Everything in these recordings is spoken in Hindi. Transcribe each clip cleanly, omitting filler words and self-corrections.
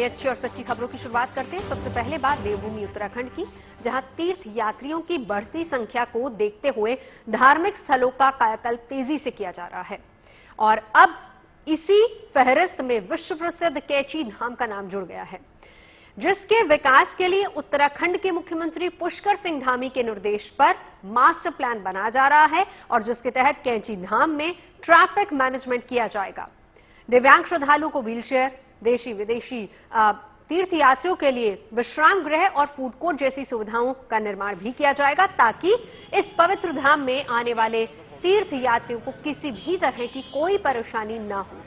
अच्छी और सच्ची खबरों की शुरुआत करते हैं। सबसे पहले बात देवभूमि उत्तराखंड की, जहां तीर्थ यात्रियों की बढ़ती संख्या को देखते हुए धार्मिक स्थलों का कायाकल्प तेजी से किया जा रहा है और अब इसी फहरिस्त में विश्व प्रसिद्ध कैची धाम का नाम जुड़ गया है, जिसके विकास के लिए उत्तराखंड के मुख्यमंत्री पुष्कर सिंह धामी के निर्देश पर मास्टर प्लान बनाया जा रहा है और जिसके तहत कैची धाम में ट्रैफिक मैनेजमेंट किया जाएगा। दिव्यांग श्रद्धालुओं को व्हीलचेयर, देशी विदेशी तीर्थ यात्रियों के लिए विश्राम गृह और फूड कोर्ट जैसी सुविधाओं का निर्माण भी किया जाएगा ताकि इस पवित्र धाम में आने वाले तीर्थ यात्रियों को किसी भी तरह की कोई परेशानी न हो।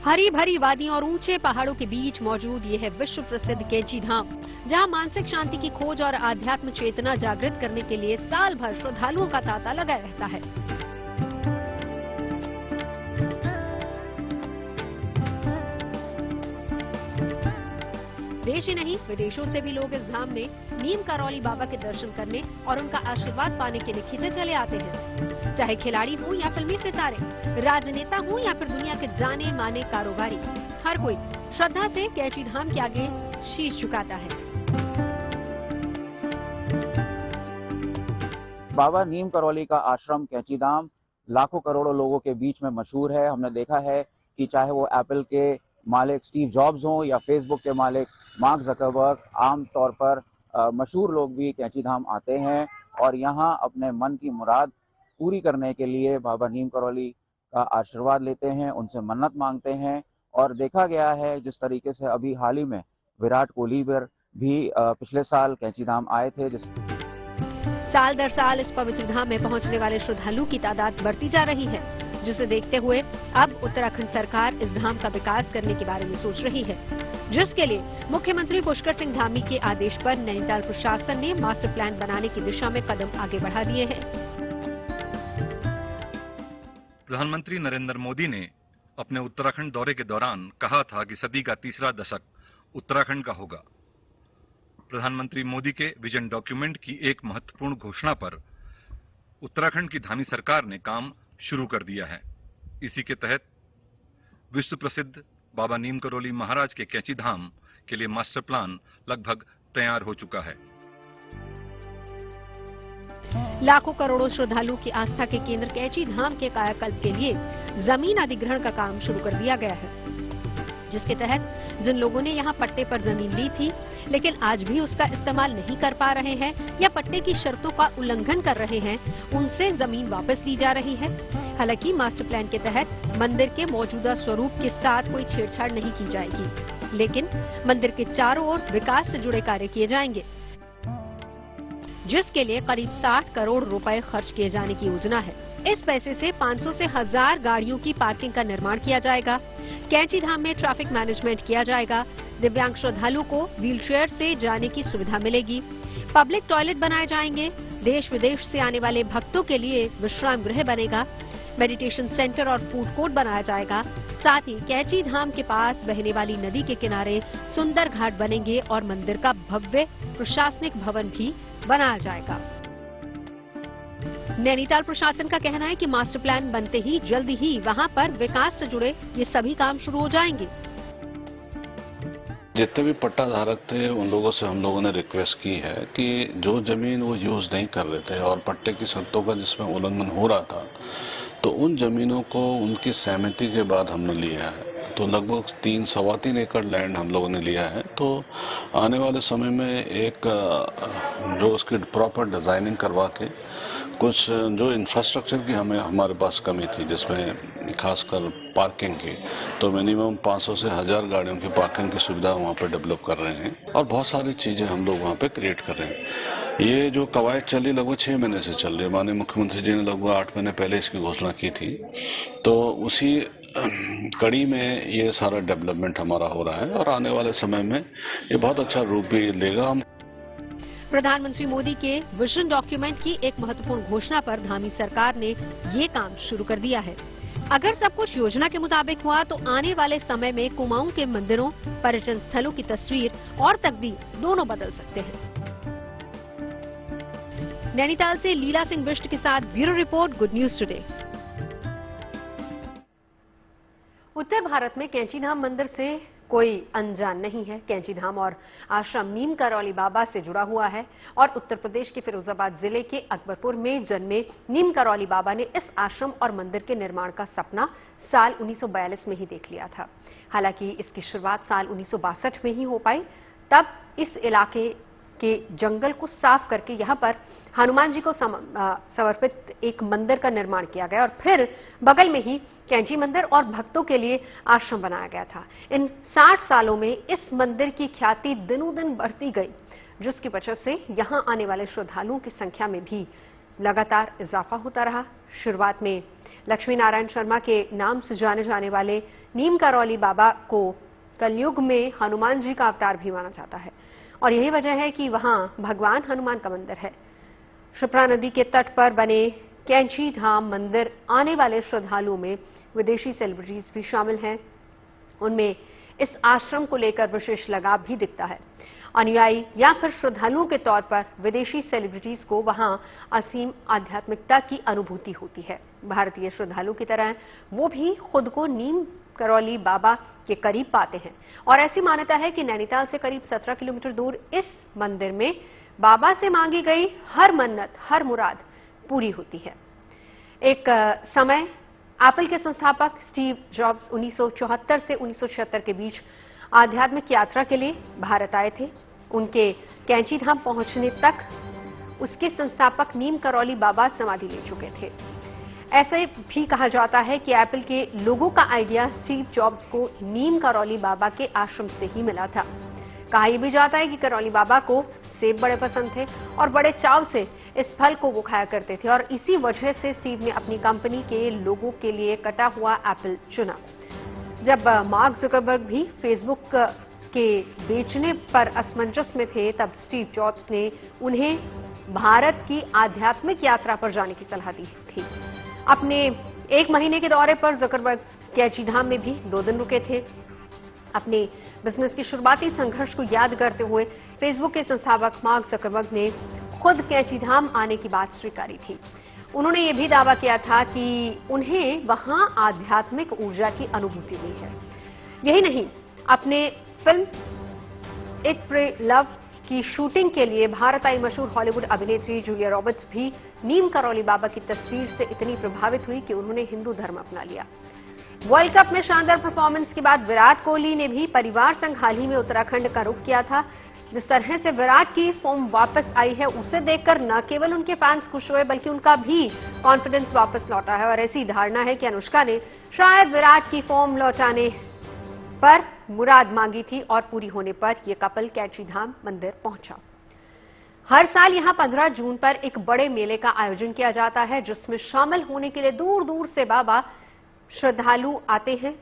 हरी भरी वादियों और ऊंचे पहाड़ों के बीच मौजूद ये है विश्व प्रसिद्ध कैची धाम, जहां मानसिक शांति की खोज और आध्यात्म चेतना जागृत करने के लिए साल भर श्रद्धालुओं का तांता लगा रहता है। देश ही नहीं, विदेशों से भी लोग इस धाम में नीम करौली बाबा के दर्शन करने और उनका आशीर्वाद पाने के लिए खींचे चले आते हैं। चाहे खिलाड़ी हो या फिल्मी सितारे, राजनेता हो या फिर दुनिया के जाने माने कारोबारी, हर कोई श्रद्धा से कैची धाम के आगे शीश झुकाता है। बाबा नीम करौली का आश्रम कैची धाम लाखों करोड़ों लोगों के बीच में मशहूर है। हमने देखा है कि चाहे वो एप्पल के मालिक स्टीव जॉब्स हों या फेसबुक के मालिक मार्क जकरबर्ग, आमतौर पर मशहूर लोग भी कैची धाम आते हैं और यहाँ अपने मन की मुराद पूरी करने के लिए बाबा नीम करौली का आशीर्वाद लेते हैं, उनसे मन्नत मांगते हैं। और देखा गया है जिस तरीके से अभी हाल ही में विराट कोहली भी पिछले साल कैची धाम आए थे। साल दर साल इस पवित्र धाम में पहुंचने वाले श्रद्धालुओं की तादाद बढ़ती जा रही है, जिसे देखते हुए अब उत्तराखंड सरकार इस धाम का विकास करने के बारे में सोच रही है, जिसके लिए मुख्यमंत्री पुष्कर सिंह धामी के आदेश पर नैनीताल प्रशासन ने मास्टर प्लान बनाने की दिशा में कदम आगे बढ़ा दिए हैं। प्रधानमंत्री नरेंद्र मोदी ने अपने उत्तराखंड दौरे के दौरान कहा था कि सदी का तीसरा दशक उत्तराखंड का होगा। प्रधानमंत्री मोदी के विजन डॉक्यूमेंट की एक महत्वपूर्ण घोषणा पर उत्तराखंड की धामी सरकार ने काम शुरू कर दिया है। इसी के तहत विश्व प्रसिद्ध बाबा नीम करौली महाराज के कैची धाम के लिए मास्टर प्लान लगभग तैयार हो चुका है। लाखों करोड़ों श्रद्धालुओं की आस्था के केंद्र कैची धाम के कायाकल्प के लिए जमीन अधिग्रहण का काम शुरू कर दिया गया है, जिसके तहत जिन लोगों ने यहाँ पट्टे पर जमीन ली थी लेकिन आज भी उसका इस्तेमाल नहीं कर पा रहे हैं या पट्टे की शर्तों का उल्लंघन कर रहे हैं, उनसे जमीन वापस ली जा रही है। हालांकि मास्टर प्लान के तहत मंदिर के मौजूदा स्वरूप के साथ कोई छेड़छाड़ नहीं की जाएगी, लेकिन मंदिर के चारों ओर विकास से जुड़े कार्य किए जाएंगे, जिसके लिए करीब 60 करोड़ रुपए खर्च किए जाने की योजना है। इस पैसे से 500 से 1000 गाड़ियों की पार्किंग का निर्माण किया जाएगा। कैची धाम में ट्रैफिक मैनेजमेंट किया जाएगा। दिव्यांग श्रद्धालुओं को व्हीलचेयर से जाने की सुविधा मिलेगी। पब्लिक टॉयलेट बनाए जाएंगे। देश विदेश से आने वाले भक्तों के लिए विश्राम गृह बनेगा। मेडिटेशन सेंटर और फूड कोर्ट बनाया जाएगा। साथ ही कैची धाम के पास बहने वाली नदी के किनारे सुंदर घाट बनेंगे और मंदिर का भव्य प्रशासनिक भवन भी बनाया जाएगा। नैनीताल प्रशासन का कहना है कि मास्टर प्लान बनते ही जल्दी ही वहां पर विकास से जुड़े ये सभी काम शुरू हो जाएंगे। जितने भी पट्टा धारक थे उन लोगों से हम लोगों ने रिक्वेस्ट की है कि जो जमीन वो यूज नहीं कर रहे थे और पट्टे की शर्तों का जिसमें उल्लंघन हो रहा था, तो उन जमीनों को उनकी सहमति के बाद हमने लिया है। तो लगभग 3-3.25 एकड़ लैंड हम लोगों ने लिया है। तो आने वाले समय में एक जो उसकी प्रॉपर डिजाइनिंग करवा के कुछ जो इंफ्रास्ट्रक्चर की हमारे पास कमी थी, जिसमें खासकर पार्किंग की, तो मिनिमम 500 से 1000 गाड़ियों की पार्किंग की सुविधा वहाँ पे डेवलप कर रहे हैं और बहुत सारी चीजें हम लोग वहाँ पे क्रिएट कर रहे हैं। ये जो कवायद चली लगभग 6 महीने से चल रही है। माननीय मुख्यमंत्री जी ने लगभग 8 महीने पहले इसकी घोषणा की थी। तो उसी कड़ी में ये सारा डेवलपमेंट हमारा हो रहा है और आने वाले समय में ये बहुत अच्छा रूप भी लेगा। प्रधानमंत्री मोदी के विजन डॉक्यूमेंट की एक महत्वपूर्ण घोषणा पर धामी सरकार ने ये काम शुरू कर दिया है। अगर सब कुछ योजना के मुताबिक हुआ तो आने वाले समय में कुमाऊं के मंदिरों, पर्यटन स्थलों की तस्वीर और तकदीर दोनों बदल सकते हैं। नैनीताल से लीला सिंह बिष्ट के साथ bureau report, good news today. उत्तर भारत में कैंचीधाम मंदिर से कोई अनजान नहीं है। कैंचीधाम और आश्रम नीम करौली बाबा से जुड़ा हुआ है और उत्तर प्रदेश के फिरोजाबाद जिले के अकबरपुर में जन्मे नीम करौली बाबा ने इस आश्रम और मंदिर के निर्माण का सपना साल 1942 में ही देख लिया था। हालांकि इसकी शुरुआत साल 1962 में ही हो पाई। तब इस इलाके के जंगल को साफ करके यहां पर हनुमान जी को समर्पित एक मंदिर का निर्माण किया गया और फिर बगल में ही कैंची मंदिर और भक्तों के लिए आश्रम बनाया गया था। इन 60 सालों में इस मंदिर की ख्याति दिनों दिन बढ़ती गई, जिसकी वजह से यहां आने वाले श्रद्धालुओं की संख्या में भी लगातार इजाफा होता रहा। शुरुआत में लक्ष्मी नारायण शर्मा के नाम से जाने जाने वाले नीम करौली बाबा को कलयुग में हनुमान जी का अवतार भी माना जाता है और यही वजह है कि वहां भगवान हनुमान का मंदिर है। क्षिप्रा नदी के तट पर बने कैंची धाम मंदिर आने वाले श्रद्धालुओं में विदेशी सेलिब्रिटीज भी शामिल हैं। उनमें इस आश्रम को लेकर विशेष लगाव भी दिखता है। अनुयायी या फिर श्रद्धालुओं के तौर पर विदेशी सेलिब्रिटीज को वहां असीम आध्यात्मिकता की अनुभूति होती है। भारतीय श्रद्धालुओं की तरह वो भी खुद को नीम करौली बाबा के करीब पाते हैं और ऐसी मान्यता है कि नैनीताल से करीब 17 किलोमीटर दूर इस मंदिर में बाबा से मांगी गई हर मन्नत, हर मुराद पूरी होती है। एक समय एप्पल के संस्थापक स्टीव जॉब्स 1974 से 1976 के बीच आध्यात्मिक यात्रा के लिए भारत आए थे। उनके कैंची धाम पहुंचने तक उसके संस्थापक नीम करौली बाबा समाधि ले चुके थे। ऐसे भी कहा जाता है कि एप्पल के लोगों का आइडिया स्टीव जॉब्स को नीम करौली बाबा के आश्रम से ही मिला था। कहा यह भी जाता है कि करौली बाबा को सेब बड़े पसंद थे और बड़े चाव से इस फल को वो खाया करते थे और इसी वजह से स्टीव ने अपनी कंपनी के लोगों के लिए कटा हुआ एप्पल चुना। जब मार्क जुकरबर्ग भी फेसबुक के बेचने पर असमंजस में थे, तब स्टीव जॉब्स ने उन्हें भारत की आध्यात्मिक यात्रा पर जाने की सलाह दी थी। अपने 1 महीने के दौरे पर जुकरबर्ग कैंची धाम में भी 2 दिन रुके थे। अपने बिजनेस की शुरुआती संघर्ष को याद करते हुए फेसबुक के संस्थापक मार्क जुकरबर्ग ने खुद कैंची धाम आने की बात स्वीकारी थी। उन्होंने ये भी दावा किया था कि उन्हें वहां आध्यात्मिक ऊर्जा की अनुभूति हुई है। यही नहीं, अपने फिल्म इट प्रे लव की शूटिंग के लिए भारत आई मशहूर हॉलीवुड अभिनेत्री जूलिया रॉबर्ट्स भी नीम करौली बाबा की तस्वीर से इतनी प्रभावित हुई कि उन्होंने हिंदू धर्म अपना लिया। वर्ल्ड कप में शानदार परफॉर्मेंस के बाद विराट कोहली ने भी परिवार संग हाल ही में उत्तराखंड का रुख किया था। जिस तरह से विराट की फॉर्म वापस आई है, उसे देखकर न केवल उनके फैंस खुश हुए बल्कि उनका भी कॉन्फिडेंस वापस लौटा है और ऐसी धारणा है कि अनुष्का ने शायद विराट की फॉर्म लौटाने पर मुराद मांगी थी और पूरी होने पर यह कपल कैंची धाम मंदिर पहुंचा। हर साल यहां 15 जून पर एक बड़े मेले का आयोजन किया जाता है, जिसमें शामिल होने के लिए दूर दूर से बाबा श्रद्धालु आते हैं।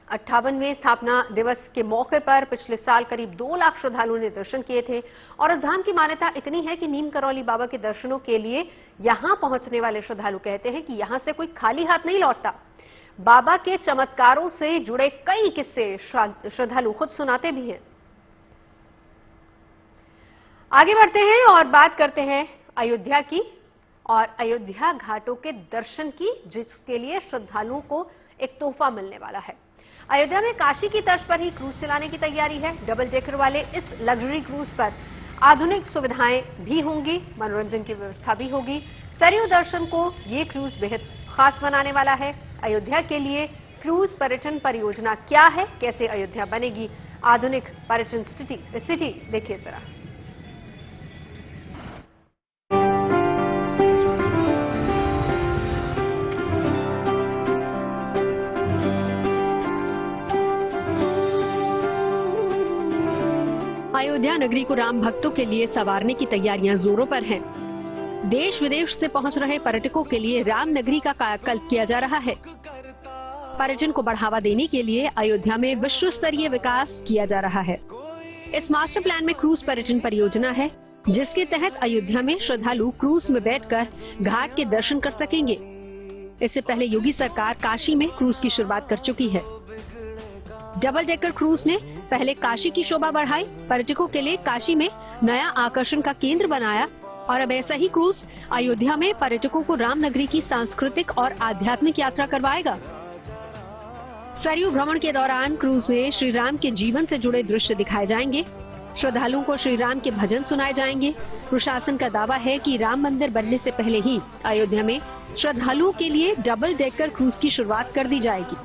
58वें स्थापना दिवस के मौके पर पिछले साल करीब 2 लाख श्रद्धालुओं ने दर्शन किए थे और इस धाम की मान्यता इतनी है कि नीम करौली बाबा के दर्शनों के लिए यहां पहुंचने वाले श्रद्धालु कहते हैं कि यहां से कोई खाली हाथ नहीं लौटता। बाबा के चमत्कारों से जुड़े कई किस्से श्रद्धालु खुद सुनाते भी हैं। आगे बढ़ते हैं और बात करते हैं अयोध्या की और अयोध्या घाटों के दर्शन की, जिसके लिए श्रद्धालुओं को एक तोहफा मिलने वाला है। अयोध्या में काशी की तर्ज पर ही क्रूज चलाने की तैयारी है। डबल डेकर वाले इस लग्जरी क्रूज पर आधुनिक सुविधाएं भी होंगी, मनोरंजन की व्यवस्था भी होगी। सरयू दर्शन को ये क्रूज बेहद खास बनाने वाला है। अयोध्या के लिए क्रूज पर्यटन परियोजना क्या है, कैसे अयोध्या बनेगी आधुनिक पर्यटन सिटी, देखिए जरा। अयोध्या नगरी को राम भक्तों के लिए संवारने की तैयारियां जोरों पर हैं। देश विदेश से पहुंच रहे पर्यटकों के लिए राम नगरी का कायाकल्प किया जा रहा है। पर्यटन को बढ़ावा देने के लिए अयोध्या में विश्व स्तरीय विकास किया जा रहा है। इस मास्टर प्लान में क्रूज पर्यटन परियोजना है, जिसके तहत अयोध्या में श्रद्धालु क्रूज में बैठकर घाट के दर्शन कर सकेंगे। इससे पहले योगी सरकार काशी में क्रूज की शुरुआत कर चुकी है। डबल डेकर क्रूज ने पहले काशी की शोभा बढ़ाई, पर्यटकों के लिए काशी में नया आकर्षण का केंद्र बनाया और अब ऐसा ही क्रूज अयोध्या में पर्यटकों को रामनगरी की सांस्कृतिक और आध्यात्मिक यात्रा करवाएगा। सरयू भ्रमण के दौरान क्रूज में श्री राम के जीवन से जुड़े दृश्य दिखाए जाएंगे। श्रद्धालुओं को श्री राम के भजन सुनाए जाएंगे। प्रशासन का दावा है कि राम मंदिर बनने से पहले ही अयोध्या में श्रद्धालुओं के लिए डबल डेकर क्रूज की शुरुआत कर दी जाएगी।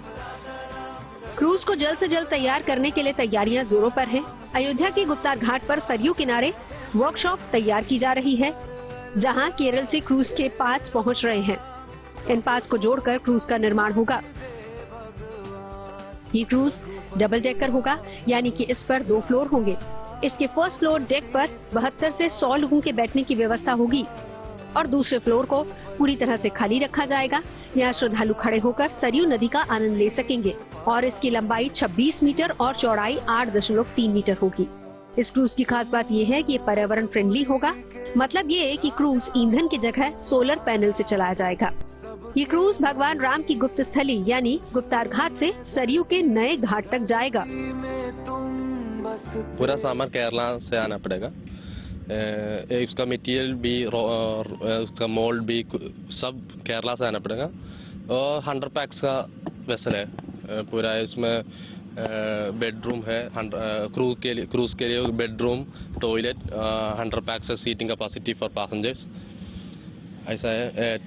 क्रूज को जल्द से जल्द तैयार करने के लिए तैयारियां जोरों पर हैं। अयोध्या के गुप्तार घाट पर सरयू किनारे वर्कशॉप तैयार की जा रही है, जहां केरल से क्रूज के पार्ट्स पहुंच रहे हैं। इन पार्ट्स को जोड़कर क्रूज का निर्माण होगा। ये क्रूज डबल डेकर होगा, यानी कि इस पर 2 फ्लोर होंगे। इसके फर्स्ट फ्लोर डेक पर 72 से 100 लोगों के बैठने की व्यवस्था होगी और दूसरे फ्लोर को पूरी तरह से खाली रखा जाएगा। यहाँ श्रद्धालु खड़े होकर सरयू नदी का आनंद ले सकेंगे और इसकी लंबाई 26 मीटर और चौड़ाई 8.3 मीटर होगी। इस क्रूज की खास बात यह है कि ये पर्यावरण फ्रेंडली होगा। मतलब ये है कि क्रूज ईंधन की जगह सोलर पैनल से चलाया जाएगा। ये क्रूज भगवान राम की गुप्त स्थली यानी गुप्तार घाट से सरयू के नए घाट तक जाएगा। पूरा सामान केरला से आना पड़ेगा। उसका मटेरियल भी उसका मोल्ड भी सब केरला से आना पड़ेगा और 100 पैक्स का वेसल है पूरा। इसमें बेडरूम है, क्रूज के लिए bedroom, toilet, 100 pax seating capacity for passengers. ऐसा है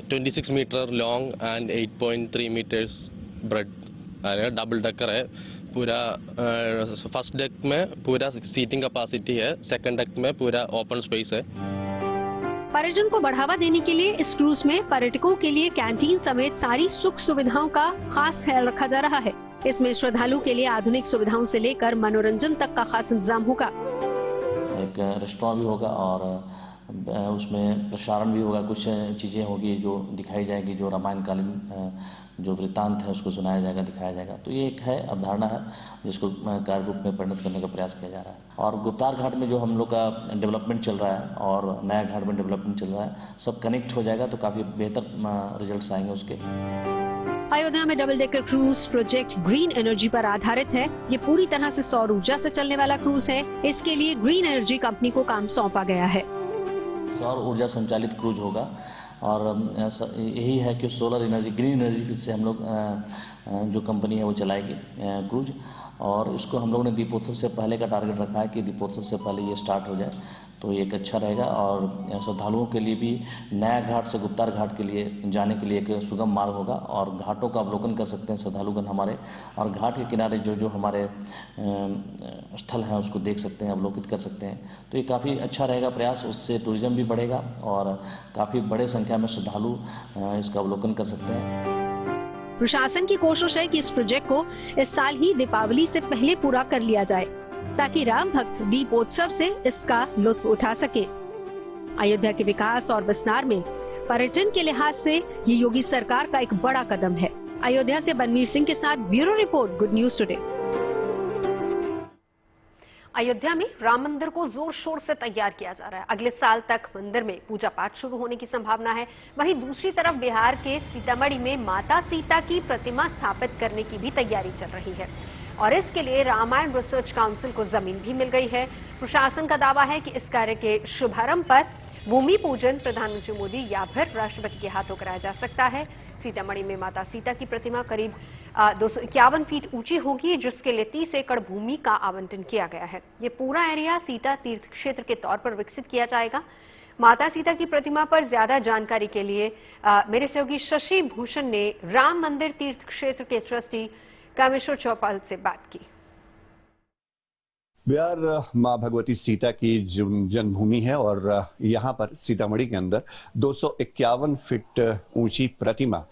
26 meter long and 8.3 meters breadth. Double decker है पूरा। फर्स्ट डेक में पूरा सीटिंग कैपेसिटी है, सेकंड डेक में पूरा ओपन स्पेस है। पर्यटन को बढ़ावा देने के लिए इस क्रूज में पर्यटकों के लिए कैंटीन समेत सारी सुख सुविधाओं का खास ख्याल रखा जा रहा है। इसमें श्रद्धालुओं के लिए आधुनिक सुविधाओं से लेकर मनोरंजन तक का खास इंतजाम होगा। एक रेस्टोरेंट भी होगा और उसमें प्रसारण भी होगा। कुछ चीज़ें होगी जो दिखाई जाएगी, जो रामायणकालीन जो वृत्तांत है उसको सुनाया जाएगा, दिखाया जाएगा। तो ये एक है अवधारणा है जिसको कार्य रूप में परिणत करने का प्रयास किया जा रहा है। और गुप्तार घाट में जो हम लोग का डेवलपमेंट चल रहा है और नया घाट में डेवलपमेंट चल रहा है, सब कनेक्ट हो जाएगा तो काफ़ी बेहतर रिजल्ट आएंगे उसके। अयोध्या में double decker cruise project green energy पर आधारित है। ये पूरी तरह से सौर ऊर्जा से चलने वाला क्रूज है। इसके लिए ग्रीन एनर्जी कंपनी को काम सौंपा गया है। सौर ऊर्जा संचालित क्रूज होगा और यही है कि सोलर एनर्जी, ग्रीन एनर्जी से हम लोग जो कंपनी है वो चलाएगी क्रूज। और इसको हम लोगों ने दीपोत्सव से पहले का टारगेट रखा है कि दीपोत्सव से पहले ये स्टार्ट हो जाए तो ये एक अच्छा रहेगा। और श्रद्धालुओं के लिए भी नया घाट से गुप्तार घाट के लिए जाने के लिए एक सुगम मार्ग होगा और घाटों का अवलोकन कर सकते हैं श्रद्धालुगण हमारे। और घाट के किनारे जो जो हमारे स्थल हैं उसको देख सकते हैं, अवलोकित कर सकते हैं। तो ये काफ़ी अच्छा रहेगा प्रयास, उससे टूरिज्म भी बढ़ेगा और काफ़ी बड़े संख्या में श्रद्धालु इसका अवलोकन कर सकते हैं। प्रशासन की कोशिश है कि इस प्रोजेक्ट को इस साल ही दीपावली से पहले पूरा कर लिया जाए ताकि राम भक्त दीपोत्सव से इसका लुत्फ उठा सके। अयोध्या के विकास और विस्तार में पर्यटन के लिहाज से ये योगी सरकार का एक बड़ा कदम है। अयोध्या से बनवीर सिंह के साथ bureau report, good news today. Ayodhya में राम मंदिर को जोर शोर से तैयार किया जा रहा है। अगले साल तक मंदिर में पूजा पाठ शुरू होने की संभावना है। वहीं दूसरी तरफ बिहार के सीतामढ़ी में माता सीता की प्रतिमा स्थापित करने की भी तैयारी चल रही है और इसके लिए रामायण रिसर्च काउंसिल को जमीन भी मिल गई है। प्रशासन का दावा है कि इस कार्य के शुभारंभ पर भूमि पूजन प्रधानमंत्री मोदी या फिर राष्ट्रपति के हाथों कराया जा सकता है। सीतामढ़ी में माता सीता की प्रतिमा करीब 251 फीट ऊंची होगी, जिसके लिए 30 एकड़ भूमि का आवंटन किया गया है। ये पूरा एरिया सीता तीर्थ क्षेत्र के तौर पर विकसित किया जाएगा। माता सीता की प्रतिमा पर ज्यादा जानकारी के लिए मेरे सहयोगी शशि भूषण ने राम मंदिर तीर्थ क्षेत्र के ट्रस्टी कामेश्वर चौपाल से बात की। बिहार मां भगवती सीता की जन्मभूमि है और यहाँ पर सीतामढ़ी के अंदर 251 फीट ऊंची प्रतिमा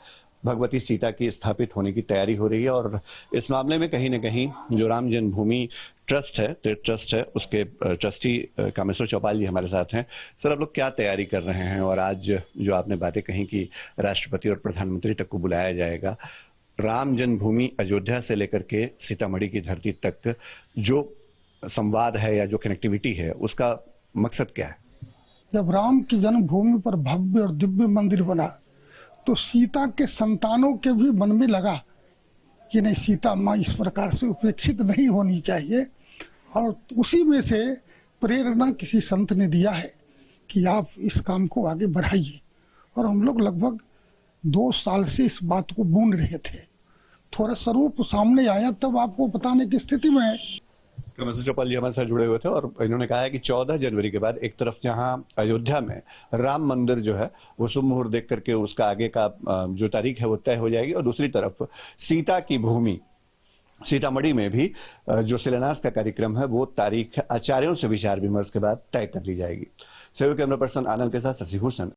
भगवती सीता की स्थापित होने की तैयारी हो रही है। और इस मामले में कहीं न कहीं जो राम जन्मभूमि ट्रस्ट है उसके ट्रस्टी कामेश्वर चौपाल जी हमारे साथ हैं। सर, आप लोग क्या तैयारी कर रहे हैं? और आज जो आपने बातें कही कि राष्ट्रपति और प्रधानमंत्री तक को बुलाया जाएगा, राम जन्मभूमि अयोध्या से लेकर के सीतामढ़ी की धरती तक जो संवाद है या जो कनेक्टिविटी है, उसका मकसद क्या है? जब राम की जन्मभूमि पर भव्य और दिव्य मंदिर बना तो सीता के संतानों के भी मन में लगा कि नहीं, सीता माँ इस प्रकार से उपेक्षित नहीं होनी चाहिए। और उसी में से प्रेरणा किसी संत ने दिया है कि आप इस काम को आगे बढ़ाइए। और हम लोग लगभग 2 साल से इस बात को बूंद रहे थे। थोड़ा स्वरूप सामने आया तब आपको बताने की स्थिति में है। कामेश्वर चौपाल जी हमारे साथ जुड़े हुए थे और इन्होंने कहा है कि 14 जनवरी के बाद एक तरफ जहां अयोध्या में राम मंदिर जो है वो शुभ मुहूर्त देख करके उसका आगे का जो तारीख है वो तय हो जाएगी, और दूसरी तरफ सीता की भूमि सीतामढ़ी में भी जो शिलान्यास का कार्यक्रम है वो तारीख आचार्यों से विचार विमर्श के बाद तय कर ली जाएगी। सहयोगी कैमरा पर्सन आनंद के साथ शशि भूषण।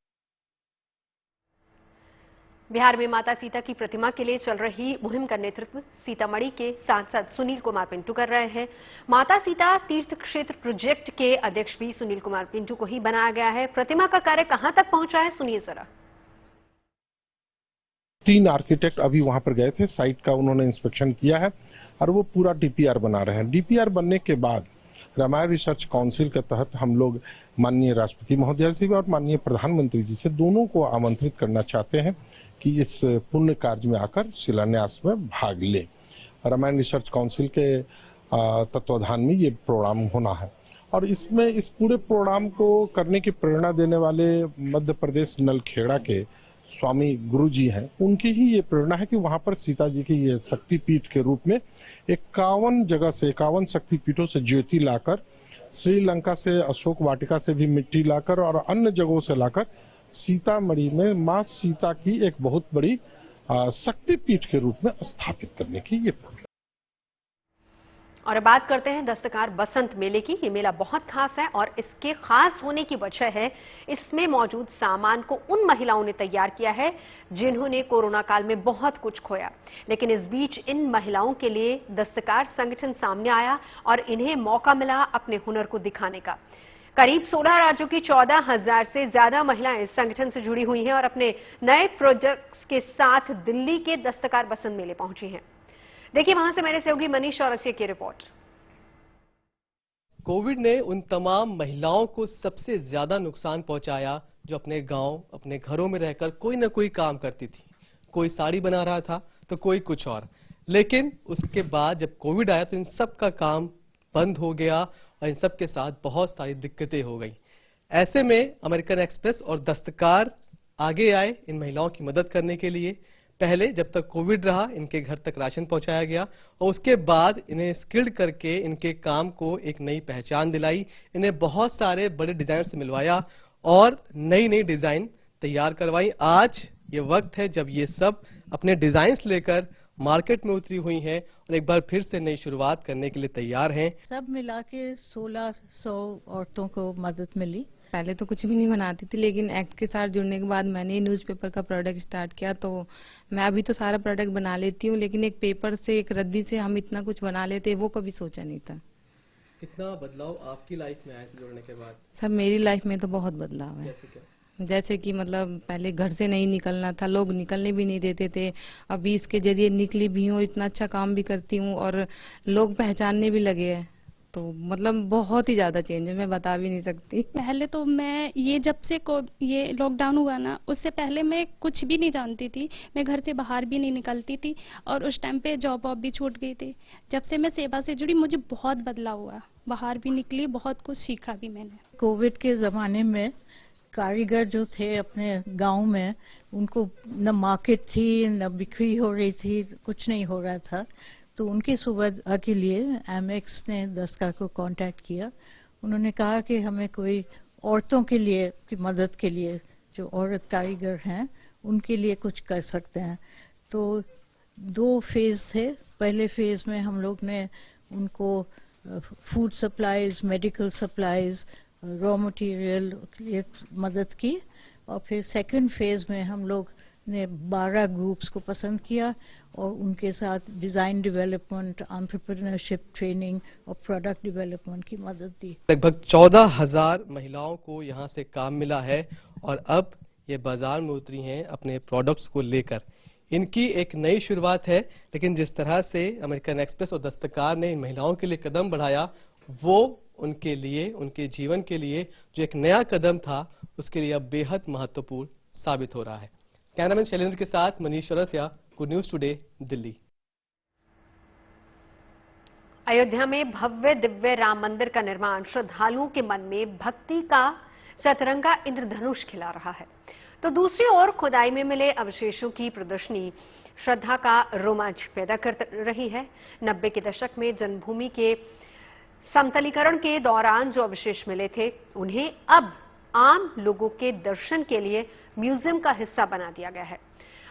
बिहार में माता सीता की प्रतिमा के लिए चल रही मुहिम का नेतृत्व सीतामढ़ी के सांसद सुनील कुमार पिंटू कर रहे हैं। माता सीता तीर्थ क्षेत्र प्रोजेक्ट के अध्यक्ष भी सुनील कुमार पिंटू को ही बनाया गया है। प्रतिमा का कार्य कहां तक पहुंचा है, सुनिए जरा। 3 आर्किटेक्ट अभी वहां पर गए थे, साइट का उन्होंने इंस्पेक्शन किया है और वो पूरा डीपीआर बना रहे हैं। डीपीआर बनने के बाद रामायण रिसर्च काउंसिल के तहत हम लोग माननीय राष्ट्रपति महोदय से और माननीय प्रधानमंत्री जी से दोनों को आमंत्रित करना चाहते हैं कि इस पुण्य कार्य में आकर शिलान्यास में भाग ले। रामायण रिसर्च काउंसिल के तत्वाधान में ये प्रोग्राम होना है और इसमें इस पूरे प्रोग्राम को करने की प्रेरणा देने वाले मध्य प्रदेश नलखेड़ा के स्वामी गुरु जी हैं। उनकी ही ये प्रेरणा है कि वहां पर सीता जी की ये शक्तिपीठ के रूप में 51 जगह से 51 शक्तिपीठों से ज्योति लाकर, श्रीलंका से अशोक वाटिका से भी मिट्टी लाकर और अन्य जगहों से लाकर सीतामढ़ी में मां सीता की एक बहुत बड़ी शक्तिपीठ के रूप में स्थापित करने की ये। और बात करते हैं दस्तकार बसंत मेले की। ये मेला बहुत खास है और इसके खास होने की वजह है इसमें मौजूद सामान को उन महिलाओं ने तैयार किया है जिन्होंने कोरोना काल में बहुत कुछ खोया, लेकिन इस बीच इन महिलाओं के लिए दस्तकार संगठन सामने आया और इन्हें मौका मिला अपने हुनर को दिखाने का। करीब 16 राज्यों की 14,000 से ज्यादा महिलाएं इस संगठन से जुड़ी हुई हैं और अपने नए प्रोजेक्ट्स के साथ दिल्ली के दस्तकार बसंत मेले पहुंची हैं। देखिए वहां से मेरे सहयोगी मनीष चौरसिया की रिपोर्ट। कोविड ने उन तमाम महिलाओं को सबसे ज्यादा नुकसान पहुंचाया जो अपने गांव, अपने घरों में रहकर कोई ना कोई काम करती थी। कोई साड़ी बना रहा था तो कोई कुछ और। लेकिन उसके बाद जब कोविड आया तो इन सब का काम बंद हो गया और इन सब के साथ बहुत सारी दिक्कतें हो गई। ऐसे में अमेरिकन एक्सप्रेस और दस्तकार आगे आए इन महिलाओं की मदद करने के लिए। पहले जब तक कोविड रहा इनके घर तक राशन पहुंचाया गया और उसके बाद इन्हें स्किल्ड करके इनके काम को एक नई पहचान दिलाई। इन्हें बहुत सारे बड़े डिजाइन से मिलवाया और नई नई डिजाइन तैयार करवाई। आज ये वक्त है जब ये सब अपने डिजाइन्स लेकर मार्केट में उतरी हुई हैं और एक बार फिर से नई शुरुआत करने के लिए तैयार हैं। सब मिला के 1600 औरतों को मदद मिली। पहले तो कुछ भी नहीं बनाती थी, लेकिन एक्ट के साथ जुड़ने के बाद मैंने न्यूज़पेपर का प्रोडक्ट स्टार्ट किया। तो मैं अभी तो सारा प्रोडक्ट बना लेती हूँ, लेकिन एक पेपर से, एक रद्दी से हम इतना कुछ बना लेते, वो कभी सोचा नहीं था। कितना बदलाव आपकी लाइफ में आया इसे जुड़ने के बाद? सर मेरी लाइफ में तो बहुत बदलाव है। जैसे कि मतलब पहले घर से नहीं निकलना था, लोग निकलने भी नहीं देते थे। अभी इसके जरिए निकली भी हूँ, इतना अच्छा काम भी करती हूँ और लोग पहचानने भी लगे हैं। तो मतलब बहुत ही ज्यादा चेंज है, मैं बता भी नहीं सकती। पहले तो मैं ये जब से ये लॉकडाउन हुआ ना, उससे पहले मैं कुछ भी नहीं जानती थी। मैं घर से बाहर भी नहीं निकलती थी और उस टाइम पे जॉब वॉब भी छूट गई थी। जब से मैं सेवा से जुड़ी मुझे बहुत बदलाव हुआ, बाहर भी निकली, बहुत कुछ सीखा भी मैंने। कोविड के जमाने में कारीगर जो थे अपने गांव में, उनको न मार्केट थी, न बिक्री हो रही थी, कुछ नहीं हो रहा था। तो उनकी सुविधा के लिए एमएक्स ने दस्तकार को कांटेक्ट किया। उन्होंने कहा कि हमें कोई औरतों के लिए की मदद के लिए, जो औरत कारीगर हैं उनके लिए कुछ कर सकते हैं। तो 2 फेज थे। पहले फेज में हम लोग ने उनको food supplies, medical supplies, raw material के लिए मदद की और फिर सेकंड फेज में हम लोग ने 12 ग्रुप्स को पसंद किया और उनके साथ डिजाइन डेवलपमेंट, एंटरप्रेन्योरशिप ट्रेनिंग और प्रोडक्ट डेवलपमेंट की मदद दी। लगभग 14,000 महिलाओं को यहाँ से काम मिला है और अब ये बाजार में उतरी हैं अपने प्रोडक्ट्स को लेकर। इनकी एक नई शुरुआत है, लेकिन जिस तरह से अमेरिकन एक्सप्रेस और दस्तकार ने इन महिलाओं के लिए कदम बढ़ाया, वो उनके लिए, उनके जीवन के लिए जो एक नया कदम था, उसके लिए अब बेहद महत्वपूर्ण साबित हो रहा है। कैमरामैन शैलेंद्र के साथ Manish Chaurasia, good news today, Delhi. Ayodhya में भव्य दिव्य राम मंदिर का निर्माण श्रद्धालुओं के मन में भक्ति का सतरंगा इंद्रधनुष खिला रहा है, तो दूसरी ओर खुदाई में मिले अवशेषों की प्रदर्शनी श्रद्धा का रोमांच पैदा कर रही है। 90 के दशक में जन्मभूमि के समतलीकरण के दौरान जो अवशेष मिले थे, उन्हें अब आम लोगों के दर्शन के लिए म्यूजियम का हिस्सा बना दिया गया है।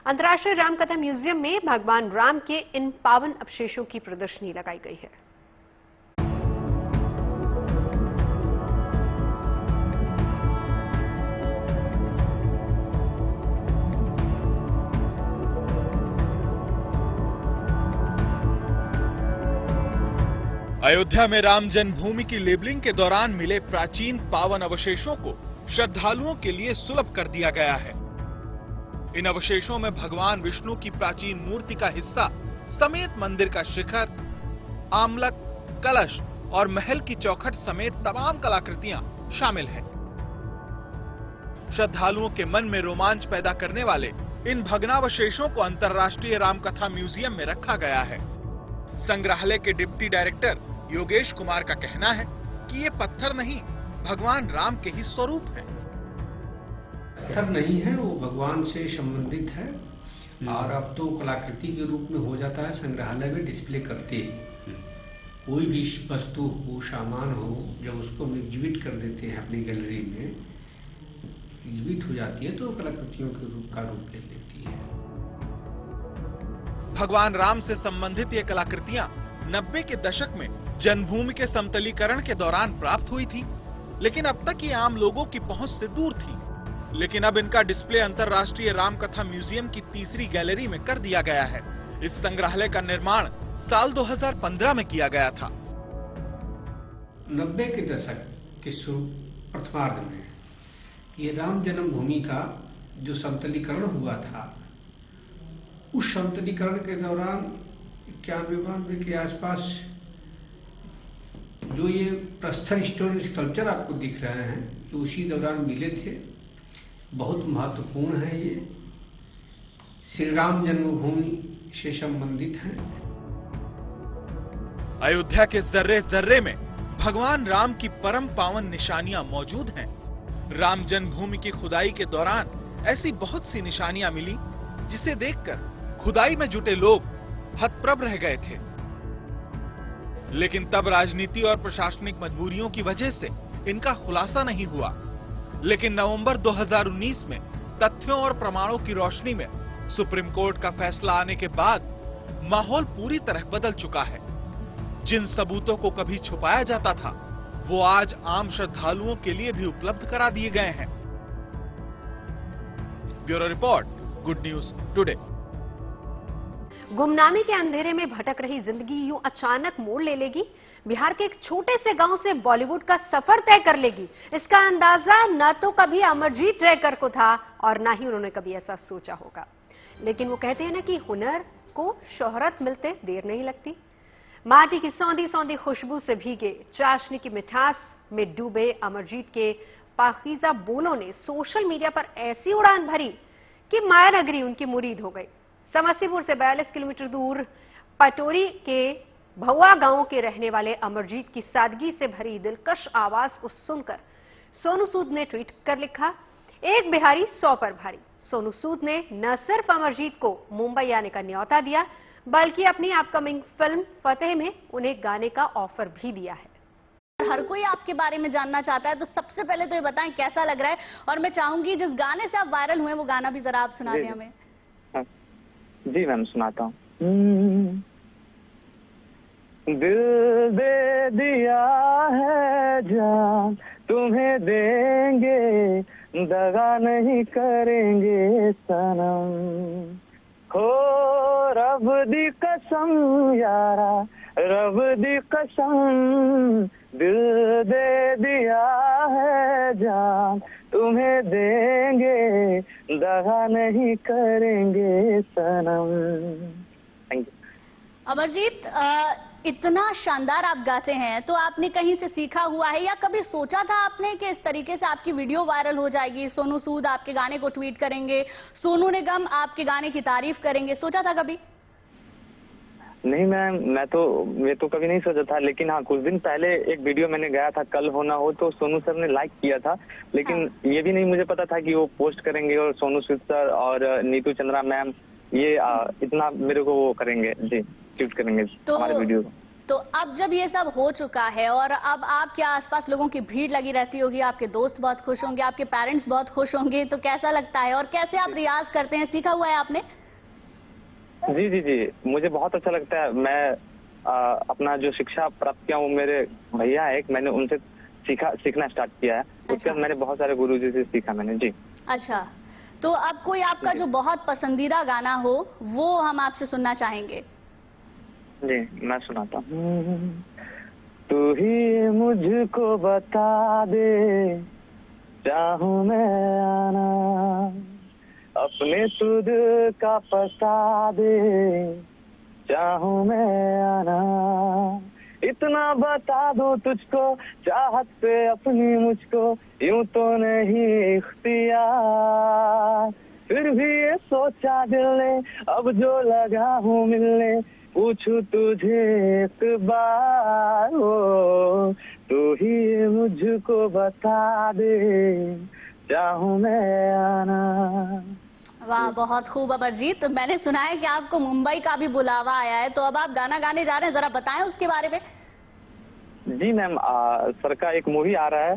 अंतर्राष्ट्रीय रामकथा म्यूजियम में भगवान राम के इन पावन अवशेषों की प्रदर्शनी लगाई गई है। अयोध्या में राम जन्मभूमि की लेबलिंग के दौरान मिले प्राचीन पावन अवशेषों को श्रद्धालुओं के लिए सुलभ कर दिया गया है। इन अवशेषों में भगवान विष्णु की प्राचीन मूर्ति का हिस्सा समेत मंदिर का शिखर, आमलक, कलश और महल की चौखट समेत तमाम कलाकृतियां शामिल हैं। श्रद्धालुओं के मन में रोमांच पैदा करने वाले इन भग्नावशेषों को अंतर्राष्ट्रीय रामकथा म्यूजियम में रखा गया है। संग्रहालय के डिप्टी डायरेक्टर योगेश कुमार का कहना है कि ये पत्थर नहीं, भगवान राम के ही स्वरूप हैं। पत्थर नहीं है, वो भगवान से संबंधित है और अब तो कलाकृति के रूप में हो जाता है। संग्रहालय में डिस्प्ले करते कोई भी वस्तु हो, सामान हो, जब उसको हम एग्जिबिट कर देते हैं अपनी गैलरी में, एग्जिबिट हो जाती है तो कलाकृतियों के रूप का रूप ले लेती है। भगवान राम से संबंधित ये कलाकृतियां 90 के दशक में जन्मभूमि के समतलीकरण के दौरान प्राप्त हुई थी, लेकिन अब तक ये आम लोगों की पहुंच से दूर थी। लेकिन अब इनका डिस्प्ले अंतर्राष्ट्रीय रामकथा म्यूजियम की तीसरी गैलरी में कर दिया गया है। इस संग्रहालय का निर्माण साल 2015 में किया गया था। 90 के दशक के प्रथमार्ध में ये राम जन्मभूमि का जो समतलीकरण हुआ था, उस समतलीकरण के दौरान 91-92 के आसपास जो ये प्रस्तर स्टोन स्कल्पचर आपको दिख रहे हैं, तो उसी दौरान मिले थे। बहुत महत्वपूर्ण है, ये श्री राम जन्मभूमि से संबंधित है। अयोध्या के जर्रे जर्रे में भगवान राम की परम पावन निशानियां मौजूद हैं। राम जन्मभूमि की खुदाई के दौरान ऐसी बहुत सी निशानियां मिली, जिसे देखकर खुदाई में जुटे लोग हतप्रभ रह गए थे। लेकिन तब राजनीति और प्रशासनिक मजबूरियों की वजह से इनका खुलासा नहीं हुआ। लेकिन नवंबर 2019 में तथ्यों और प्रमाणों की रोशनी में सुप्रीम कोर्ट का फैसला आने के बाद माहौल पूरी तरह बदल चुका है। जिन सबूतों को कभी छुपाया जाता था, वो आज आम श्रद्धालुओं के लिए भी उपलब्ध करा दिए गए हैं। Bureau report, good news today. गुमनामी के अंधेरे में भटक रही जिंदगी यूं अचानक मोड़ ले लेगी, बिहार के एक छोटे से गांव से बॉलीवुड का सफर तय कर लेगी। इसका अंदाजा न तो कभी अमरजीत जयकर को था और न ही उन्होंने कभी ऐसा सोचा होगा। लेकिन वो कहते हैं ना कि हुनर को शोहरत मिलते देर नहीं लगती। माटी की सौंधी सौंधी खुशबू से भीगे, चाशनी की मिठास में डूबे अमरजीत के पाकीज़ा बोलों ने सोशल मीडिया पर ऐसी उड़ान भरी कि माया नगरी उनकी मुरीद हो गई। समस्तीपुर से 42 किलोमीटर दूर पटोरी के भौआ गांव के रहने वाले अमरजीत की सादगी से भरी दिलकश आवाज को सुनकर सोनू सूद ने ट्वीट कर लिखा, एक बिहारी 100 पर भारी। सोनू सूद ने न सिर्फ अमरजीत को मुंबई आने का न्योता दिया, बल्कि अपनी अपकमिंग फिल्म फतेह में उन्हें गाने का ऑफर भी दिया है। हर कोई आपके बारे में जानना चाहता है, तो सबसे पहले तो ये बताएं कैसा लग रहा है, और मैं चाहूंगी जिस गाने से आप वायरल हुए वो गाना भी जरा आप सुना दें हमें। जी मैम, सुनाता हूँ। दिल दे दिया है जान तुम्हें देंगे, दगा नहीं करेंगे सनम। हो रब दी कसम यारा, रब दी कसम, दिल दे दिया है जान, तुम्हें देंगे, दगा नहीं करेंगे सनम। Thank you. अमरजीत, इतना शानदार आप गाते हैं, तो आपने कहीं से सीखा हुआ है या कभी सोचा था आपने कि इस तरीके से आपकी वीडियो वायरल हो जाएगी, सोनू सूद आपके गाने को ट्वीट करेंगे, सोनू निगम आपके गाने की तारीफ करेंगे, सोचा था कभी? नहीं मैम, मैं तो कभी नहीं सोचा था, लेकिन हाँ कुछ दिन पहले एक वीडियो मैंने गाया था, कल हो ना हो, तो सोनू सर ने लाइक किया था, लेकिन ये भी नहीं मुझे पता था कि वो पोस्ट करेंगे और सोनू सूद सर और नीतू चंद्रा मैम ये इतना मेरे को वो करेंगे जी, ट्वीट करेंगे हमारे वीडियो को। तो अब जब ये सब हो चुका है और अब आपके आसपास लोगों की भीड़ लगी रहती होगी, आपके दोस्त बहुत खुश होंगे, आपके पेरेंट्स बहुत खुश होंगे, तो कैसा लगता है और कैसे आप रियाज करते हैं, सीखा हुआ है आपने? जी जी जी, मुझे बहुत अच्छा लगता है। मैं अपना जो शिक्षा प्राप्त किया वो मेरे भैया है, मैंने उनसे सीखना स्टार्ट किया है। उसके बाद मैंने बहुत सारे गुरुजी से सीखा मैंने जी। अच्छा, तो अब कोई आपका जो बहुत पसंदीदा गाना हो वो हम आपसे सुनना चाहेंगे। जी मैं सुनाता हूँ। तू ही मुझको बता दे, चाहूँ मैं आना, अपने तुद का पता दे, चाहूँ मैं आना, इतना बता दो तुझको, चाहत पे अपनी मुझको, यूं तो नहीं इख्तियार, फिर भी ये सोचा दिल ने, अब जो लगा हूँ मिलने, पूछूं तुझे एक बार, हो तू ही मुझको बता दे, चाहूँ मैं आना। वाह, बहुत खूब अमरजीत। मैंने सुना है कि आपको मुंबई का भी बुलावा आया है, तो अब आप गाना गाने जा रहे हैं, जरा बताएं उसके बारे में। जी मैम, सर का एक मूवी आ रहा है,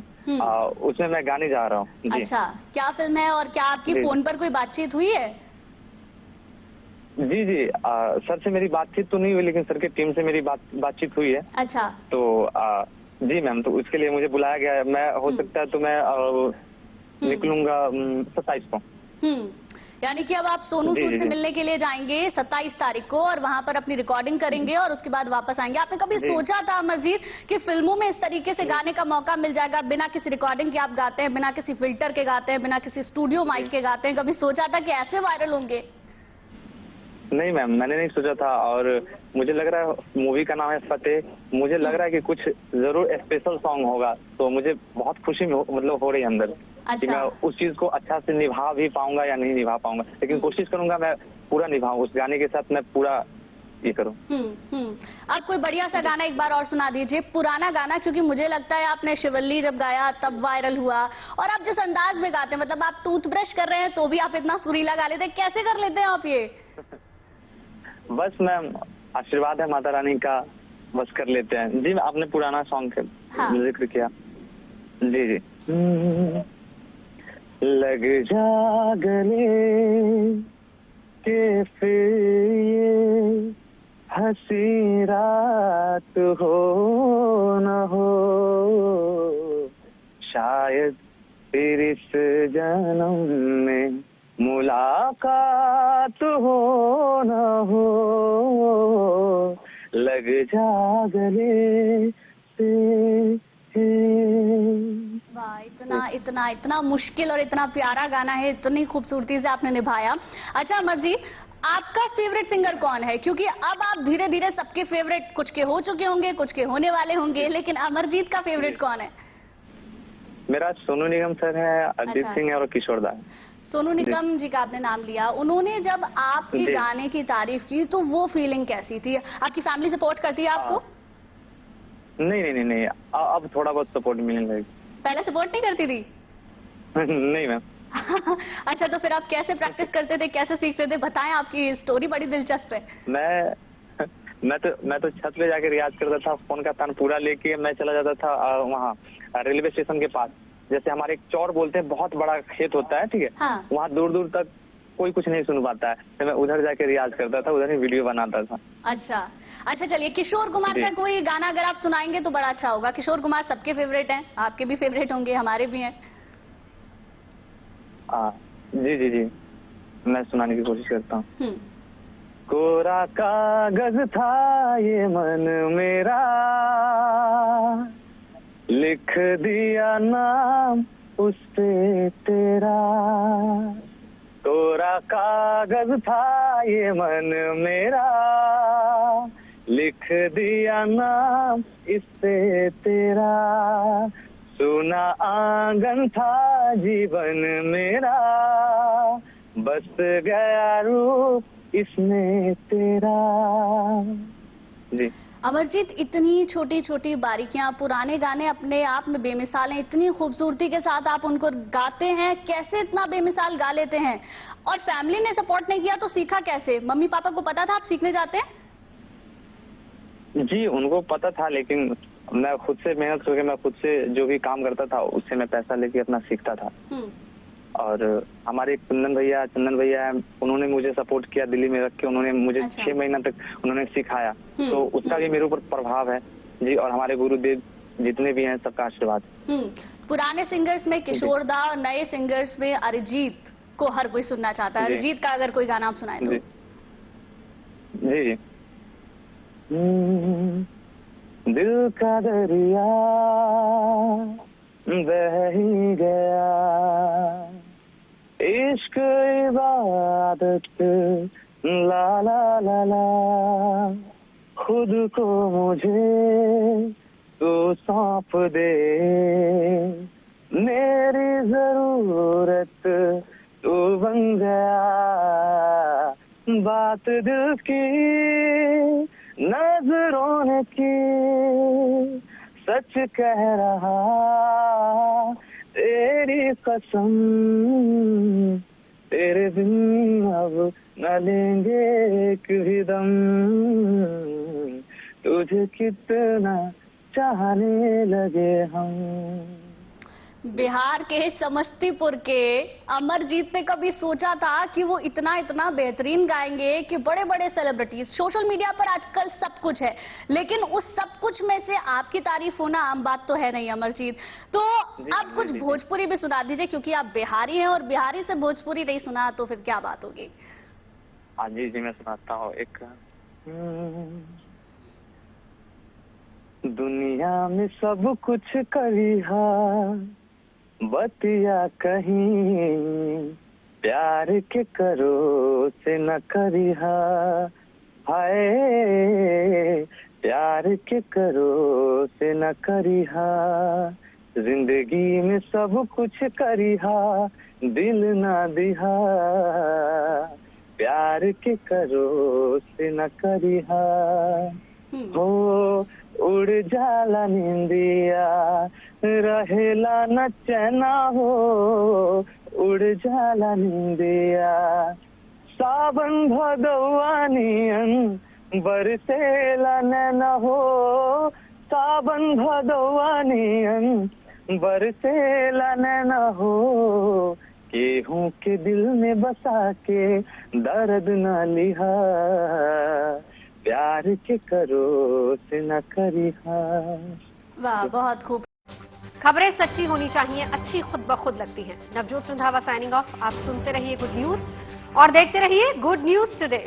उसमें मैं गाने जा रहा हूँ। अच्छा, क्या फिल्म है और क्या आपकी फोन पर कोई बातचीत हुई है? जी जी, सर से मेरी बातचीत तो नहीं हुई, लेकिन सर के टीम से मेरी बातचीत हुई है। अच्छा, तो जी मैम, तो उसके लिए मुझे बुलाया गया है। मैं हो सकता है तो मैं निकलूंगा 27 को। यानी कि अब आप सोनू सूद से मिलने के लिए जाएंगे 27 तारीख को और वहां पर अपनी रिकॉर्डिंग करेंगे और उसके बाद वापस आएंगे। आपने कभी सोचा था अमरजीत कि फिल्मों में इस तरीके से गाने का मौका मिल जाएगा, बिना किसी रिकॉर्डिंग के आप गाते हैं, बिना किसी फिल्टर के गाते हैं, बिना किसी स्टूडियो माइक के गाते हैं, कभी सोचा था कि ऐसे वायरल होंगे? नहीं मैम, मैंने नहीं सोचा था, और मुझे लग रहा है मूवी का नाम है फतेह, मुझे लग रहा है कि कुछ जरूर स्पेशल सॉन्ग होगा, तो मुझे बहुत खुशी मतलब हो रही है अंदर। अच्छा। कि मैं उस चीज को अच्छा से निभा भी पाऊंगा या नहीं निभा पाऊंगा, लेकिन कोशिश करूंगा मैं पूरा निभाऊं, उस गाने के साथ मैं पूरा ये करूं। आप कोई बढ़िया सा गाना एक बार और सुना दीजिए, पुराना गाना, क्योंकि मुझे लगता है आपने शिवल्ली जब गाया तब वायरल हुआ, और आप जिस अंदाज में गाते हैं, मतलब आप टूथब्रश कर रहे हैं तो भी आप इतना सुरीला गा लेते हैं, कैसे कर लेते हैं आप ये? बस मैम, आशीर्वाद है माता रानी का, बस कर लेते हैं जी। आपने पुराना सॉन्ग का जिक्र किया। जी जी। लग जा गले के फिर ये हंसी रात हो न हो, शायद फिर इस जन्म में मुलाकात हो न हो, लग जा गले से। वाह, इतना मुश्किल और इतना प्यारा गाना है, इतनी खूबसूरती से आपने निभाया। अच्छा अमरजीत, आपका फेवरेट सिंगर कौन है? क्योंकि अब आप धीरे धीरे सबके फेवरेट, कुछ के हो चुके होंगे, कुछ के होने वाले होंगे, लेकिन अमरजीत का फेवरेट कौन है? मेरा सोनू निगम सर है, अरिजीत सिंह है और किशोर दा है। सोनू निगम जी का आपने नाम लिया, उन्होंने जब आपके गाने की तारीफ की तो वो फीलिंग कैसी थी? आपकी फैमिली सपोर्ट करती है आपको? नहीं, अब थोड़ा बहुत सपोर्ट मिलने लगी। पहले सपोर्ट नहीं करती थी? नहीं मैम। अच्छा, तो फिर आप कैसे प्रैक्टिस करते थे, कैसे सीखते थे? बताएं, आपकी स्टोरी बड़ी दिलचस्प है। मैं तो छत पे जाके रियाज करता था, फोन का तान पूरा लेके मैं चला जाता था वहाँ रेलवे स्टेशन के पास, जैसे हमारे एक चौर बोलते हैं, बहुत बड़ा खेत होता है, ठीक है। हाँ। वहाँ दूर दूर तक कोई कुछ नहीं सुन पाता है, तो मैं उधर जाके रियाज करता था, उधर ही वीडियो बनाता था। अच्छा, चलिए, किशोर कुमार का कोई गाना अगर आप सुनाएंगे तो बड़ा अच्छा होगा। किशोर कुमार सबके फेवरेट हैं, आपके भी फेवरेट होंगे, हमारे भी हैं। जी जी जी, मैं सुनाने की कोशिश करता हूँ। कोरा कागज था ये मन मेरा, लिख दिया नाम उस पे तेरा। कोरा कागज था ये मन मेरा, लिख दिया नाम इस पे तेरा। सुना आंगन था जीवन मेरा, बस गया रूप इसमें तेरा। जी अमरजीत, इतनी छोटी छोटी बारीकियां, पुराने गाने अपने आप में बेमिसाल हैं, इतनी खूबसूरती के साथ आप उनको गाते हैं, कैसे इतना बेमिसाल गा लेते हैं? और फैमिली ने सपोर्ट नहीं किया तो सीखा कैसे? मम्मी पापा को पता था आप सीखने जाते हैं? जी उनको पता था, लेकिन मैं खुद से मेहनत करके, मैं खुद से जो भी काम करता था उससे मैं पैसा लेके अपना सीखता था। और हमारे चंदन भैया है, उन्होंने मुझे सपोर्ट किया दिल्ली में रख के, उन्होंने मुझे 6 महीना तक उन्होंने सिखाया, तो उसका भी मेरे ऊपर प्रभाव है जी। और हमारे गुरुदेव जितने भी हैं सबका आशीर्वाद। पुराने सिंगर्स में किशोर दा और नए सिंगर्स में अरिजीत को हर कोई सुनना चाहता है। अरिजीत का अगर कोई गाना आप सुनाए तो। जी दिल का दरिया बह ही गया, इश्क इबादत ला ला ला ला, खुद को मुझे तू सौंप दे, मेरी जरूरत तू बन गया। बात दिल की नजरों ने की, सच कह रहा तेरी कसम, तेरे बिन अब न लेंगे एक भी दम, तुझे कितना चाहने लगे हम। बिहार के समस्तीपुर के अमरजीत ने कभी सोचा था कि वो इतना इतना बेहतरीन गाएंगे कि बड़े बड़े सेलिब्रिटीज, सोशल मीडिया पर आजकल सब कुछ है, लेकिन उस सब कुछ में से आपकी तारीफ होना आम बात तो है नहीं अमरजीत। तो अब कुछ भोजपुरी भी सुना दीजिए, क्योंकि आप बिहारी हैं और बिहारी से भोजपुरी नहीं सुना तो फिर क्या बात होगी। हाँ जी जी, मैं सुनाता हूँ एक। दुनिया में सब कुछ करिहा, बतिया कहीं प्यार के करो से न करिहा, हाय प्यार के करो से न करिहा। जिंदगी में सब कुछ करिहा, दिल ना दिहा, प्यार के करो से न करिहा। हो उड़ जाला निंदिया, रहेला न चैना हो, उड़ जाला निंदिया। सावन भदौआनियन बरसेला नैना हो, सावन भदौआनियन बरसेला नैना हो। केहूं के दिल में बसा के दर्द न लिहा, प्यार के करो से न करिहा। वाह, बहुत खूब। खबरें सच्ची होनी चाहिए, अच्छी खुद ब खुद लगती हैं। Navjot Randhawa signing off. आप सुनते रहिए गुड न्यूज और देखते रहिए गुड न्यूज टुडे।